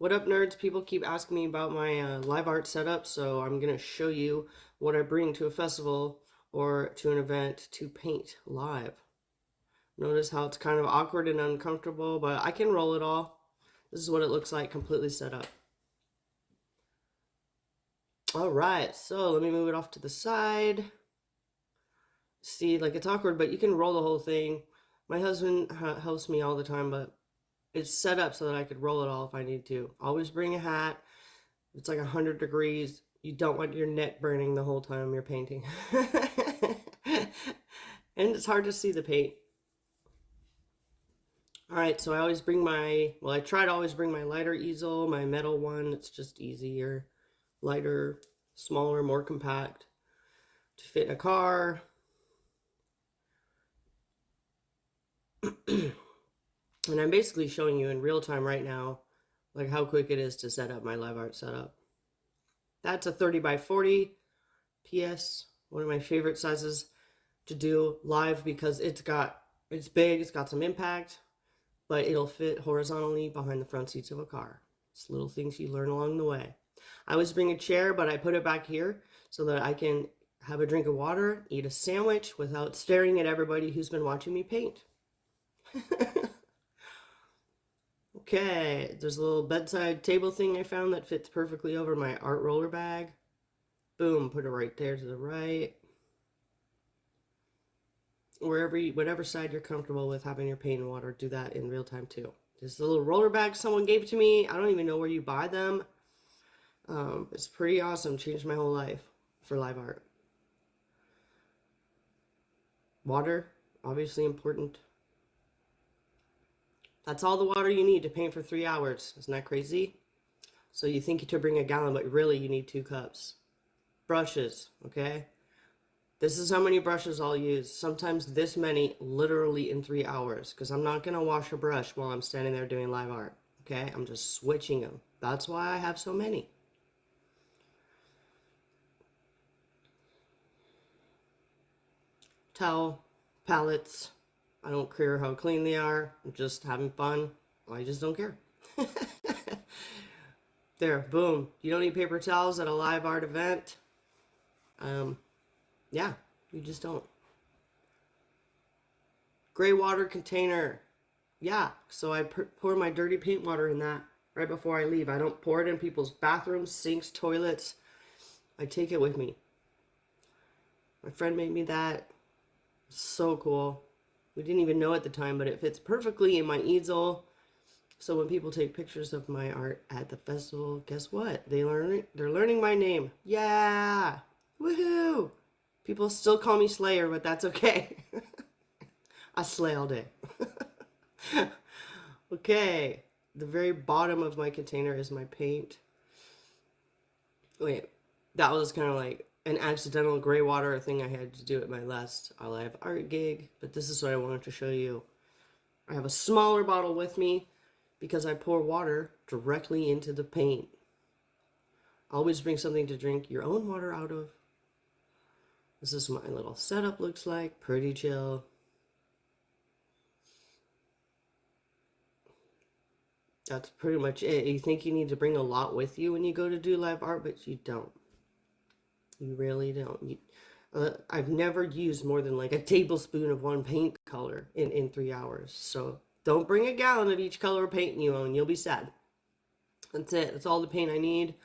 What up, nerds? People keep asking me about my live art setup, so I'm going to show you what I bring to a festival or to an event to paint live. Notice how it's kind of awkward and uncomfortable, but I can roll it all. This is what it looks like completely set up. All right, so let me move it off to the side. See, like it's awkward, but you can roll the whole thing. My husband helps me all the time, but it's set up so that I could roll it all if I need to. Always bring a hat. It's like 100 degrees. You don't want your neck burning the whole time you're painting. And it's hard to see the paint. All right, so I always bring I try to always bring my lighter easel, my metal one. It's just easier, lighter, smaller, more compact to fit in a car. And I'm basically showing you in real time right now, like how quick it is to set up my live art setup. That's a 30 by 40 PS, one of my favorite sizes to do live because it's big, it's got some impact, but it'll fit horizontally behind the front seats of a car. It's little things you learn along the way. I always bring a chair, but I put it back here so that I can have a drink of water, eat a sandwich without staring at everybody who's been watching me paint. Okay, there's a little bedside table thing I found that fits perfectly over my art roller bag. Boom, put it right there to the right. Whatever side you're comfortable with having your paint and water, do that in real time too. This little roller bag someone gave to me. I don't even know where you buy them. It's pretty awesome. Changed my whole life for live art. Water, obviously important. That's all the water you need to paint for 3 hours. Isn't that crazy? So you think to bring a gallon, but really you need 2 cups. Brushes, okay? This is how many brushes I'll use. Sometimes this many literally in 3 hours because I'm not going to wash a brush while I'm standing there doing live art, okay? I'm just switching them. That's why I have so many. Towel, palettes. I don't care how clean they are. I'm just having fun. I just don't care. There, boom. You don't need paper towels at a live art event. Yeah, you just don't. Gray water container. Yeah, so I pour my dirty paint water in that right before I leave. I don't pour it in people's bathrooms, sinks, toilets. I take it with me. My friend made me that. So cool. We didn't even know at the time, but it fits perfectly in my easel. So when people take pictures of my art at the festival, guess what? They're learning my name. Yeah! Woohoo! People still call me Slayer, but that's okay. I slay all day. Okay, the very bottom of my container is my paint. Wait, that was kind of like an accidental gray water thing I had to do at my last live art gig, but this is what I wanted to show you. I have a smaller bottle with me because I pour water directly into the paint. Always bring something to drink your own water out of. This is what my little setup looks like. Pretty chill. That's pretty much it. You think you need to bring a lot with you when you go to do live art, but you don't. You really don't. I've never used more than like a tablespoon of one paint color in 3 hours. So don't bring a gallon of each color of paint you own. You'll be sad. That's it. That's all the paint I need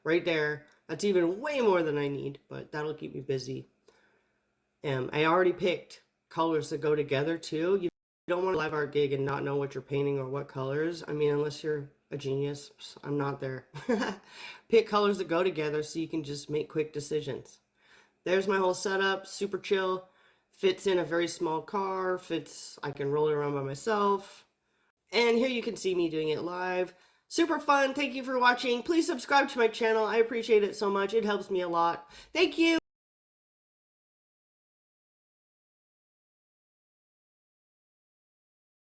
right there. That's even way more than I need, but that'll keep me busy. I already picked colors that go together too. You don't want a live art gig and not know what you're painting or what colors. I mean, unless you're a genius, I'm not there. Pick colors that go together so you can just make quick decisions. There's my whole setup, super chill. Fits in a very small car, I can roll it around by myself. And here you can see me doing it live. Super fun. Thank you for watching. Please subscribe to my channel. I appreciate it so much. It helps me a lot. Thank you.